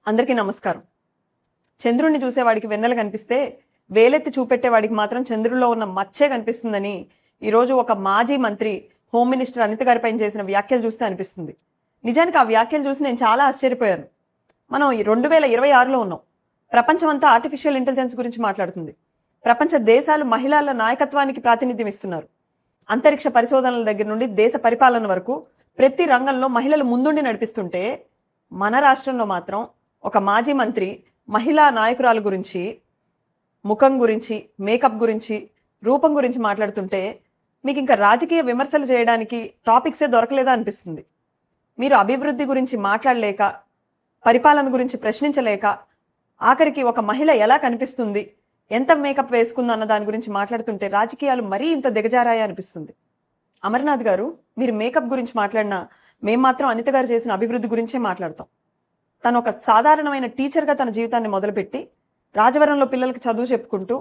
అందరికీ నమస్కారం. చంద్రుణ్ణి చూసేవాడికి వెన్నెల కనిపిస్తే వేలెత్తి చూపెట్టేవాడికి మాత్రం చంద్రుల్లో ఉన్న మచ్చే కనిపిస్తుందని ఈరోజు ఒక మాజీ మంత్రి హోమ్ మినిస్టర్ అనిత గారిపైన చేసిన వ్యాఖ్యలు చూస్తే అనిపిస్తుంది. నిజానికి ఆ వ్యాఖ్యలు చూసి నేను చాలా ఆశ్చర్యపోయాను. మనం 2026లో ఉన్నాం. ప్రపంచమంతా ఆర్టిఫిషియల్ ఇంటెలిజెన్స్ గురించి మాట్లాడుతుంది. ప్రపంచ దేశాలు మహిళల నాయకత్వానికి ప్రాతినిధ్యం ఇస్తున్నారు. అంతరిక్ష పరిశోధనల దగ్గర నుండి దేశ పరిపాలన వరకు ప్రతి రంగంలో మహిళలు ముందుండి నడిపిస్తుంటే మన రాష్ట్రంలో మాత్రం ఒక మాజీ మంత్రి మహిళా నాయకురాల గురించి, ముఖం గురించి, మేకప్ గురించి, రూపం గురించి మాట్లాడుతుంటే మీకు ఇంకా రాజకీయ విమర్శలు చేయడానికి టాపిక్సే దొరకలేదా అనిపిస్తుంది. మీరు అభివృద్ధి గురించి మాట్లాడలేక, పరిపాలన గురించి ప్రశ్నించలేక, ఆఖరికి ఒక మహిళ ఎలా కనిపిస్తుంది, ఎంత మేకప్ వేసుకుందో అన్న దాని గురించి మాట్లాడుతుంటే రాజకీయాలు మరీ ఇంత దిగజారాయా అనిపిస్తుంది. అమర్నాథ్ గారు, మీరు మేకప్ గురించి మాట్లాడినా మేం మాత్రం అనిత గారు చేసిన అభివృద్ధి గురించే మాట్లాడతాం. తను ఒక సాధారణమైన టీచర్గా తన జీవితాన్ని మొదలుపెట్టి రాజవరంలో పిల్లలకి చదువు చెప్పుకుంటూ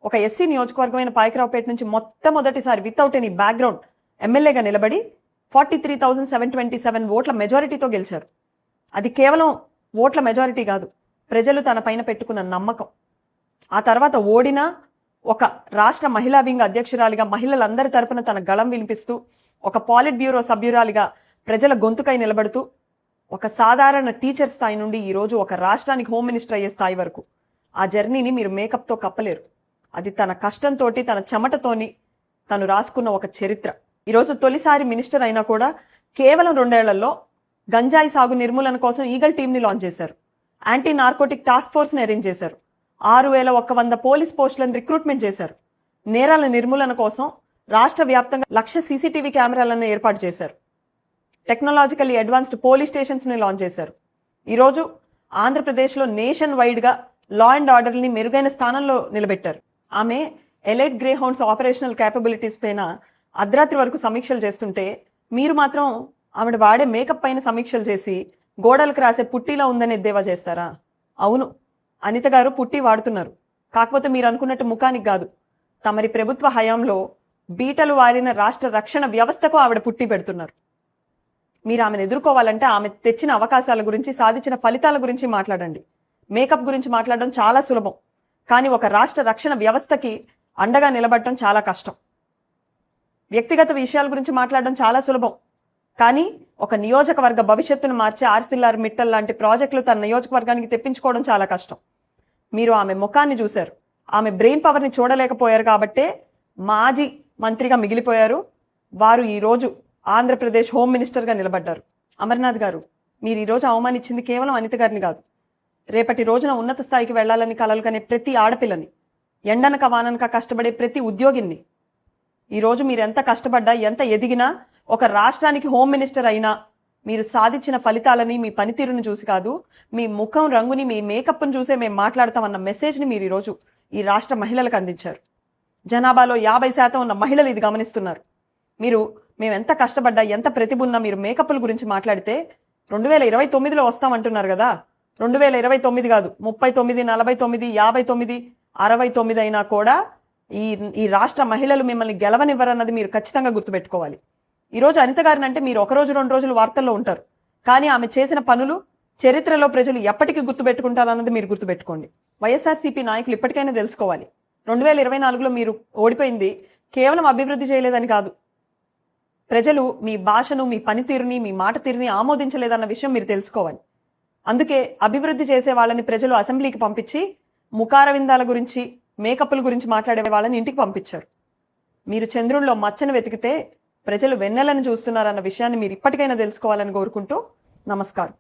ఒక ఎస్సీ నియోజకవర్గమైన పాయకరావుపేట నుంచి మొట్టమొదటిసారి వితౌట్ ఎనీ బ్యాక్గ్రౌండ్ ఎమ్మెల్యేగా నిలబడి 43,727 ఓట్ల మెజారిటీతో గెలిచారు. అది కేవలం ఓట్ల మెజారిటీ కాదు, ప్రజలు తన పైన పెట్టుకున్న నమ్మకం. ఆ తర్వాత ఓడినా ఒక రాష్ట్ర మహిళా వింగ్ అధ్యక్షురాలిగా మహిళలందరి తరపున తన గళం వినిపిస్తూ, ఒక పాలిట్ బ్యూరో సభ్యురాలిగా ప్రజల గొంతుకై నిలబడుతూ, ఒక సాధారణ టీచర్ స్థాయి నుండి ఈరోజు ఒక రాష్ట్రానికి హోమ్ మినిస్టర్ అయ్యే స్థాయి వరకు ఆ జర్నీని మీరు మేకప్తో కప్పలేరు. అది తన కష్టంతో, తన చెమటతోని తను రాసుకున్న ఒక చరిత్ర. ఈరోజు తొలిసారి మినిస్టర్ అయినా కూడా కేవలం 2 ఏళ్లలో గంజాయి సాగు నిర్మూలన కోసం ఈగల్ టీంని లాంచ్ చేశారు. యాంటీ నార్కోటిక్ టాస్క్ ఫోర్స్ని అరేంజ్ చేశారు. 6,100 పోలీస్ పోస్టులను రిక్రూట్మెంట్ చేశారు. నేరాల నిర్మూలన కోసం రాష్ట్ర వ్యాప్తంగా 1,00,000 సీసీటీవీ కెమెరాలను ఏర్పాటు చేశారు. టెక్నాలజికల్లీ అడ్వాన్స్డ్ పోలీస్ స్టేషన్స్ని లాంచ్ చేశారు. ఈరోజు ఆంధ్రప్రదేశ్లో నేషన్ వైడ్గా లా అండ్ ఆర్డర్ని మెరుగైన స్థానంలో నిలబెట్టారు. ఆమె elite grey hounds operational capabilities పైన అర్ధరాత్రి వరకు సమీక్షలు చేస్తుంటే మీరు మాత్రం ఆవిడ వాడే మేకప్ పైన సమీక్షలు చేసి గోడలకు రాసే పుట్టిలా ఉందని ఎద్దేవా చేస్తారా? అవును, అనిత గారు పుట్టి వాడుతున్నారు. కాకపోతే మీరు అనుకున్నట్టు ముఖానికి కాదు. తమరి ప్రభుత్వ హయాంలో బీటలు వారిన రాష్ట్ర రక్షణ వ్యవస్థకు ఆవిడ పుట్టి పెడుతున్నారు. మీరు ఆమెను ఎదుర్కోవాలంటే ఆమె తెచ్చిన అవకాశాల గురించి, సాధించిన ఫలితాల గురించి మాట్లాడండి. మేకప్ గురించి మాట్లాడడం చాలా సులభం, కానీ ఒక రాష్ట్ర రక్షణ వ్యవస్థకి అండగా నిలబడటం చాలా కష్టం. వ్యక్తిగత విషయాల గురించి మాట్లాడడం చాలా సులభం, కానీ ఒక నియోజకవర్గ భవిష్యత్తును మార్చే ఆర్సిల్ఆర్ మిట్టల్ లాంటి ప్రాజెక్టులు తన నియోజకవర్గానికి తెప్పించుకోవడం చాలా కష్టం. మీరు ఆమె ముఖాన్ని చూశారు, ఆమె బ్రెయిన్ పవర్ని చూడలేకపోయారు కాబట్టే మాజీ మంత్రిగా మిగిలిపోయారు. వారు ఈరోజు ఆంధ్రప్రదేశ్ హోమ్ మినిస్టర్గా నిలబడ్డారు. అమర్నాథ్ గారు, మీరు ఈరోజు అవమానించింది కేవలం అనిత గారిని కాదు, రేపటి రోజున ఉన్నత స్థాయికి వెళ్లాలని కలలు కనే ప్రతి ఆడపిల్లని, ఎండనక వాననక కష్టపడే ప్రతి ఉద్యోగిని. ఈరోజు మీరు ఎంత కష్టపడ్డా, ఎంత ఎదిగినా, ఒక రాష్ట్రానికి హోమ్ మినిస్టర్ అయినా మీరు సాధించిన ఫలితాలని, మీ పనితీరుని చూసి కాదు, మీ ముఖం రంగుని, మీ మేకప్ను చూసే మేము మాట్లాడతామన్న మెసేజ్ని మీరు ఈరోజు ఈ రాష్ట్ర మహిళలకు అందించారు. జనాభాలో 50% ఉన్న మహిళలు ఇది గమనిస్తున్నారు. మీరు మేము ఎంత కష్టపడ్డా, ఎంత ప్రతిభ ఉన్నా మీరు మేకప్ల గురించి మాట్లాడితే 2029లో వస్తామంటున్నారు కదా, 2029 కాదు, 39, 49, 59, 69 అయినా కూడా ఈ రాష్ట్ర మహిళలు మిమ్మల్ని గెలవనివ్వరన్నది మీరు ఖచ్చితంగా గుర్తుపెట్టుకోవాలి. ఈరోజు అనిత గారిని అంటే మీరు 1 రోజు 2 రోజులు వార్తల్లో ఉంటారు, కానీ ఆమె చేసిన పనులు చరిత్రలో ప్రజలు ఎప్పటికీ గుర్తుపెట్టుకుంటారన్నది మీరు గుర్తుపెట్టుకోండి. వైఎస్ఆర్సీపీ నాయకులు ఇప్పటికైనా తెలుసుకోవాలి, 2024లో మీరు ఓడిపోయింది కేవలం అభివృద్ధి చేయలేదని కాదు, ప్రజలు మీ భాషను, మీ పనితీరుని, మీ మాట తీరుని ఆమోదించలేదన్న విషయం మీరు తెలుసుకోవాలి. అందుకే అభివృద్ధి చేసే వాళ్ళని ప్రజలు అసెంబ్లీకి పంపించి ముఖారవిందాల గురించి, మేకప్ల గురించి మాట్లాడే వాళ్ళని ఇంటికి పంపించారు. మీరు చంద్రుల్లో మచ్చను వెతికితే ప్రజలు వెన్నెలను చూస్తున్నారన్న విషయాన్ని మీరు ఇప్పటికైనా తెలుసుకోవాలని కోరుకుంటూ నమస్కారం.